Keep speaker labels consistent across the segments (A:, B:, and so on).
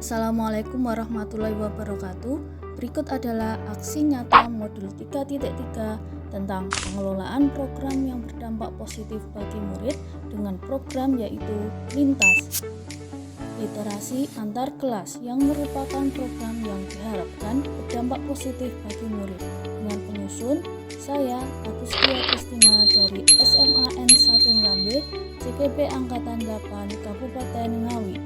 A: Assalamualaikum warahmatullahi wabarakatuh. Berikut adalah aksi nyata modul 3.3 tentang pengelolaan program yang berdampak positif bagi murid dengan program yaitu Lintas Literasi Antar Kelas yang merupakan program yang diharapkan berdampak positif bagi murid. Dengan penyusun, saya Agustia Kristina dari SMA N1 Ngrambe, CKP Angkatan 8 Kabupaten Ngawi.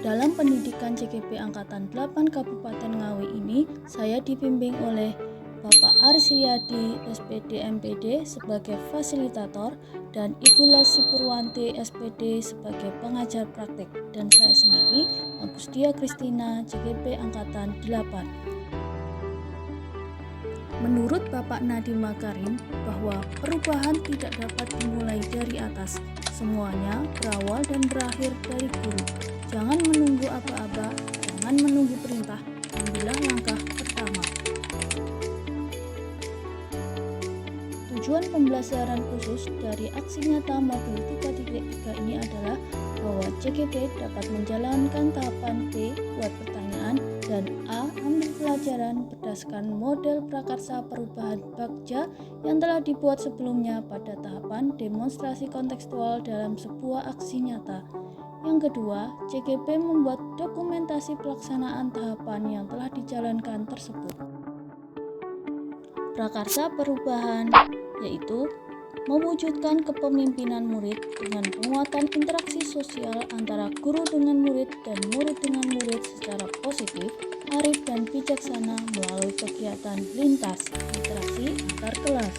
A: Dalam pendidikan CKP Angkatan 8 Kabupaten Ngawi ini, saya dibimbing oleh Bapak Arsriyadi SPD MPD sebagai fasilitator dan Ibu Lasi Purwanti SPD sebagai pengajar praktik, dan saya sendiri Agustia Kristina CKP Angkatan 8. Menurut Bapak Nadiem Makarim bahwa perubahan tidak dapat dimulai dari atas, semuanya berawal dan berakhir dari guru. Jangan menunggu aba-aba, jangan menunggu perintah, ambillah langkah pertama. Tujuan pembelajaran khusus dari aksi nyata modul 3.3 ini adalah bahwa CKP dapat menjalankan tahapan B, buat pertanyaan, dan A, ambil pelajaran berdasarkan model prakarsa perubahan Bagja yang telah dibuat sebelumnya pada tahapan demonstrasi kontekstual dalam sebuah aksi nyata. Yang kedua, CKP membuat dokumentasi pelaksanaan tahapan yang telah dijalankan tersebut. Prakarsa perubahan yaitu mewujudkan kepemimpinan murid dengan penguatan interaksi sosial antara guru dengan murid dan murid dengan murid secara positif, arif dan bijaksana melalui kegiatan lintas literasi antar kelas.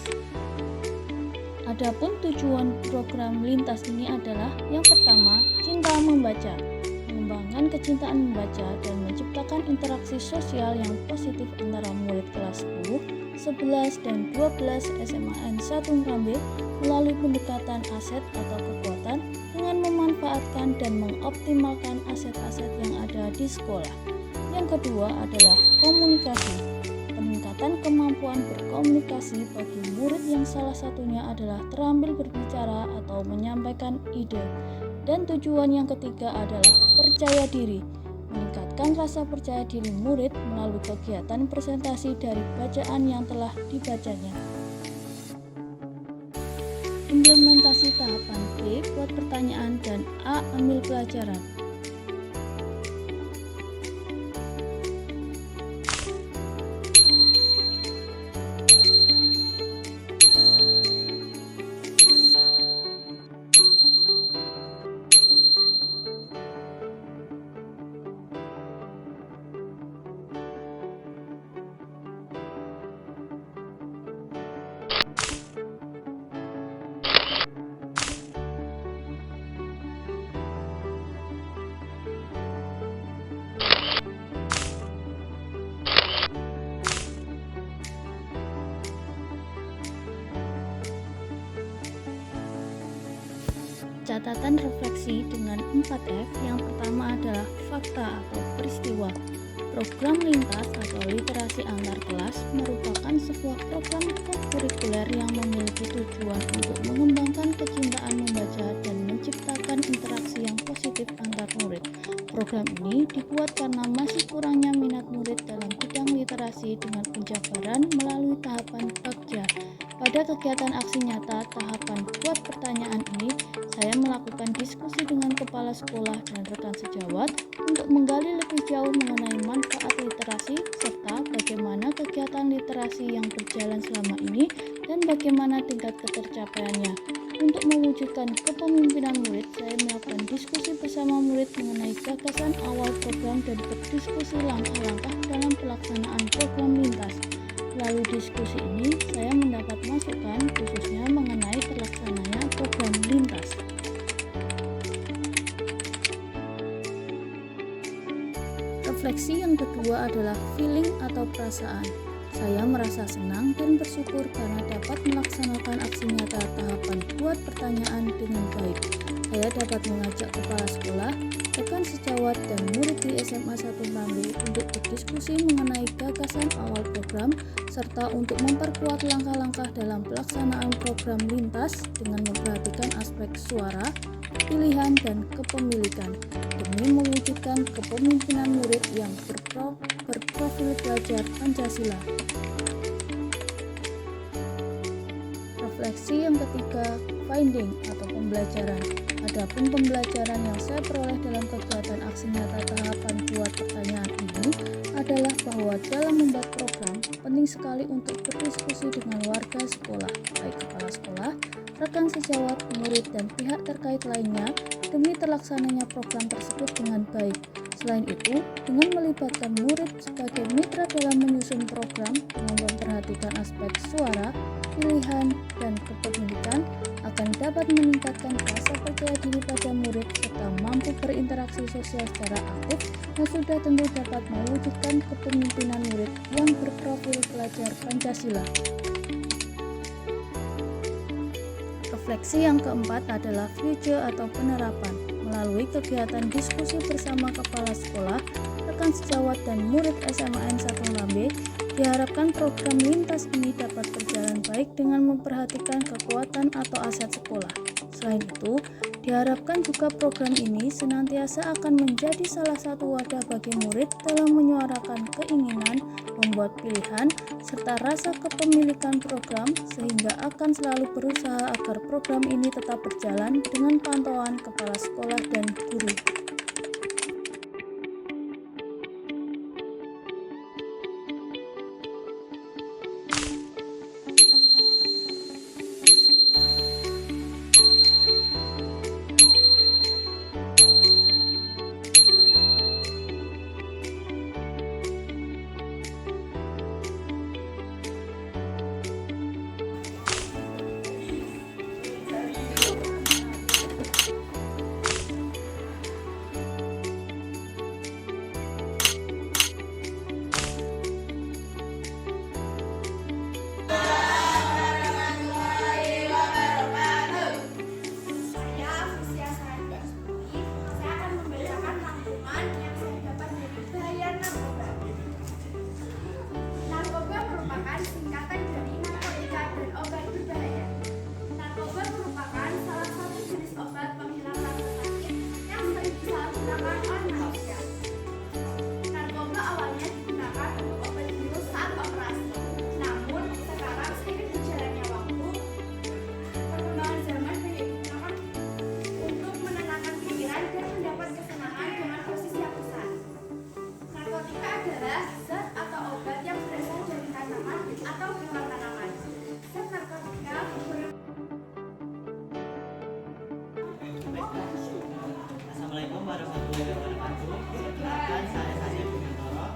A: Adapun tujuan program lintas ini adalah yang pertama, cinta membaca, mengembangkan kecintaan membaca dan menciptakan interaksi sosial yang positif antara murid kelas 10, 11, dan 12 SMA N1 Ngrambe melalui pendekatan aset atau kekuatan dengan memanfaatkan dan mengoptimalkan aset-aset yang ada di sekolah. Yang kedua adalah komunikasi, peningkatan kemampuan berkomunikasi bagi murid yang salah satunya adalah terampil berbicara atau menyampaikan ide. Dan tujuan yang ketiga adalah percaya diri, meningkatkan rasa percaya diri murid melalui kegiatan presentasi dari bacaan yang telah dibacanya. Implementasi tahapan B, buat pertanyaan, dan A, ambil pelajaran. Catatan refleksi dengan 4F. Yang pertama adalah fakta atau peristiwa. Program lintas atau literasi antar kelas merupakan sebuah program kurikuler yang memiliki tujuan untuk mengembangkan kecintaan membaca dan menciptakan interaksi yang positif antar murid. Program ini dibuat karena masih kurangnya minat murid dalam bidang literasi dengan penjabaran melalui tahapan Bagja. Pada kegiatan aksi nyata tahapan buat pertanyaan ini, saya melakukan diskusi dengan kepala sekolah dan rekan sejawat untuk menggali lebih jauh mengenai manfaat literasi serta bagaimana kegiatan literasi yang berjalan selama ini dan bagaimana tingkat ketercapaiannya. Untuk mewujudkan kepemimpinan murid, saya melakukan diskusi bersama murid mengenai gagasan awal program dan berdiskusi langkah-langkah dalam pelaksanaan program lintas. Melalui diskusi ini, saya mendapat masukan khususnya mengenai terlaksananya program lintas. Refleksi yang kedua adalah feeling atau perasaan. Saya merasa senang dan bersyukur karena dapat melaksanakan aksi nyata tahapan buat pertanyaan dengan baik. Saya dapat mengajak kepala sekolah, rekan sejawat, dan murid di SMA 1 Ngrambe untuk berdiskusi mengenai gagasan awal program serta untuk memperkuat langkah-langkah dalam pelaksanaan program lintas dengan memperhatikan aspek suara, pilihan, dan kepemilikan demi mewujudkan kepemimpinan murid yang berprofil pelajar Pancasila. Refleksi yang ketiga, finding atau pembelajaran. Adapun pembelajaran yang saya peroleh dalam kegiatan aksi nyata tahapan buat pertanyaan ini adalah bahwa dalam membuat program, penting sekali untuk berdiskusi dengan warga sekolah, baik kepala sekolah, rekan sejawat, murid, dan pihak terkait lainnya demi terlaksananya program tersebut dengan baik. Selain itu, dengan melibatkan murid sebagai mitra dalam menyusun program dengan memperhatikan aspek suara, pilihan, dan kepemilikan akan dapat meningkatkan rasa percaya diri pada murid serta mampu berinteraksi sosial secara aktif dan sudah tentu dapat mewujudkan kepemimpinan murid yang berprofil pelajar Pancasila. Refleksi yang keempat adalah future atau penerapan. Melalui kegiatan diskusi bersama kepala sekolah, rekan sejawat, dan murid SMAN 1 Lambe, diharapkan program lintas ini dapat berjalan baik dengan memperhatikan kekuatan atau aset sekolah. Selain itu, diharapkan juga program ini senantiasa akan menjadi salah satu wadah bagi murid dalam menyuarakan keinginan, membuat pilihan, serta rasa kepemilikan program sehingga akan selalu berusaha agar program ini tetap berjalan dengan pantauan kepala sekolah dan guru.
B: Singkatan dari narkotika dan obat berbahaya. Narkoba merupakan salah satu jenis obat penghilang rasa sakit yang sering disalahgunakan oleh manusia. Narkoba awalnya digunakan untuk obat bius saat operasi. Namun, sekarang seiring berjalannya waktu, perkembangan zaman banyak digunakan untuk menenangkan pikiran dan mendapat kesenangan dengan dosis yang besar. Narkotika adalah zat atau obat yang berasal dari tanaman atau bukan tanaman. Zat narkotika
C: Assalamualaikum warahmatullahi wabarakatuh. Perkenalkan, saya Sasim Bintoro.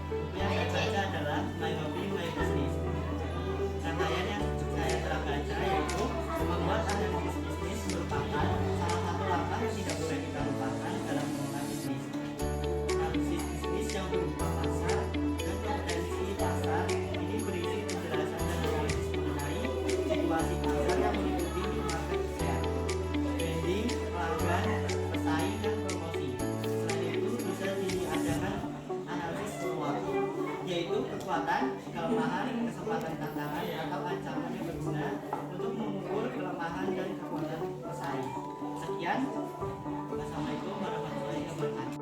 C: Buku yang saya baca adalah My Hobby, My Business. Rangkaian yang saya telah baca yaitu membuat analisis bisnis merupakan salah satu langkah yang tidak boleh kita lupakan dalam mengelola bisnis. Analisis bisnis yang berupa pasar dan kompetensi pasar ini berisi penjelasan dan analisis mengenai situasi pasar yang meliputi market share, branding, pelanggan, pesaing, dan promosi. Selain itu bisa diadakan analisis peluang, yaitu kekuatan, kelemahan, kesempatan, tantangan, atau ancaman yang berguna untuk mengukur kelemahan dan kekuatan pesaing. Sekian. Wassalamualaikum warahmatullahi wabarakatuh.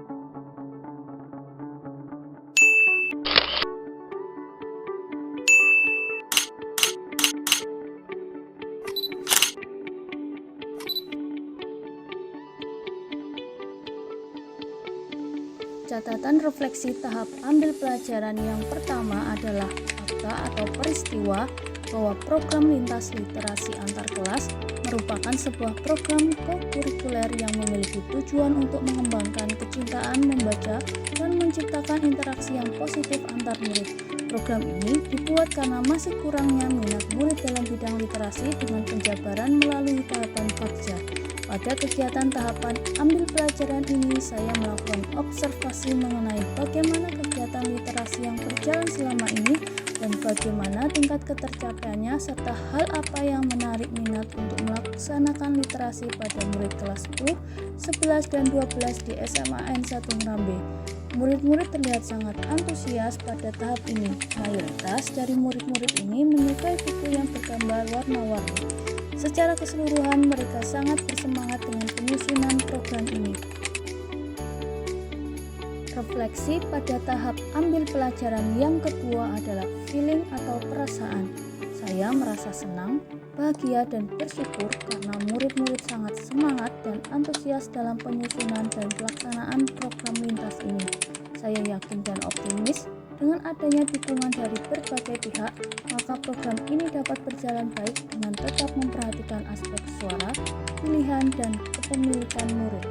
A: Catatan refleksi tahap ambil pelajaran yang pertama adalah fakta atau peristiwa bahwa program lintas literasi antar kelas merupakan sebuah program kokurikuler yang memiliki tujuan untuk mengembangkan kecintaan membaca dan menciptakan interaksi yang positif antar murid. Program ini dibuat karena masih kurangnya minat murid dalam bidang literasi dengan penjabaran melalui tahapan Bagja. Pada kegiatan tahapan ambil pelajaran ini, saya melakukan observasi mengenai bagaimana kegiatan literasi yang berjalan selama ini dan bagaimana tingkat ketercapaiannya serta hal apa yang menarik minat untuk melaksanakan literasi pada murid kelas 10, 11, dan 12 di SMAN 1 Ngerambe. Murid-murid terlihat sangat antusias pada tahap ini. Mayoritas dari murid-murid ini menyukai buku yang bergambar warna-warni. Secara keseluruhan, mereka sangat bersemangat dengan penyusunan program ini. Refleksi pada tahap ambil pelajaran yang kedua adalah feeling atau perasaan. Saya merasa senang, bahagia, dan bersyukur karena murid-murid sangat semangat dan antusias dalam penyusunan dan pelaksanaan program lintas ini. Saya yakin dan optimis dengan adanya dukungan dari berbagai pihak, maka program ini dapat berjalan baik dengan tetap memperhatikan aspek suara, pilihan, dan kepemilikan murid.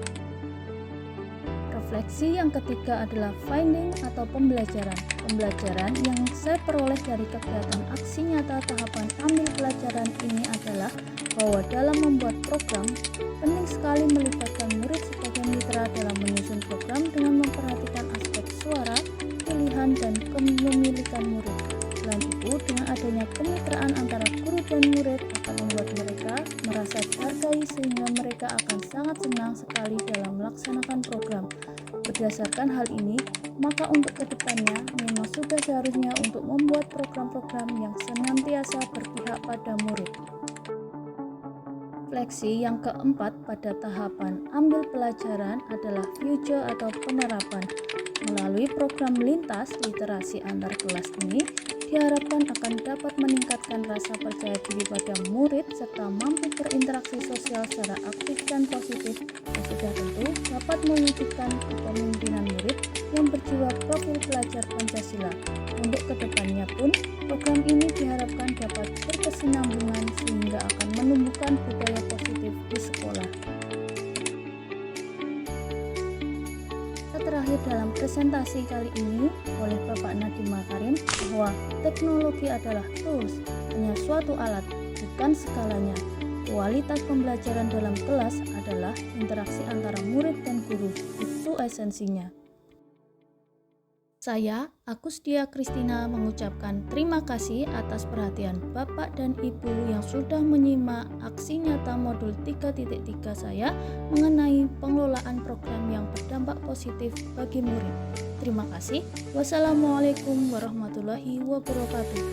A: Refleksi yang ketiga adalah finding atau pembelajaran. Pembelajaran yang saya peroleh dari kegiatan aksi nyata tahapan ambil pelajaran ini adalah bahwa dalam membuat program, penting sekali melibatkan murid sebagai mitra dalam menyusun program dengan memperhatikan aspek suara, pilihan, dan kepemilikan murid. Selain itu, dengan adanya kemitraan antara guru dan murid akan membuat mereka merasa dihargai sehingga mereka akan sangat senang sekali dalam melaksanakan program. Berdasarkan hal ini, maka untuk kedepannya memang sudah seharusnya untuk membuat program-program yang senantiasa berpihak pada murid. Refleksi yang keempat pada tahapan ambil pelajaran adalah future atau penerapan. Melalui program lintas literasi antar kelas ini, diharapkan akan dapat meningkatkan rasa percaya diri pada murid serta mampu berinteraksi sosial secara aktif dan positif, dan sudah tentu dapat mewujudkan kepemimpinan murid yang berjiwa profil pelajar Pancasila. Untuk kedepannya pun, program ini diharapkan dapat berkesinambungan sehingga akan menumbuhkan budaya positif di sekolah. Terakhir dalam presentasi kali ini oleh Bapak Nadiem Makarim bahwa teknologi adalah tools, hanya suatu alat, bukan segalanya. Kualitas pembelajaran dalam kelas adalah interaksi antara murid dan guru, itu esensinya. Saya, Agustia Kristina, mengucapkan terima kasih atas perhatian Bapak dan Ibu yang sudah menyimak aksi nyata modul 3.3 saya mengenai pengelolaan program yang berdampak positif bagi murid. Terima kasih. Wassalamualaikum warahmatullahi wabarakatuh.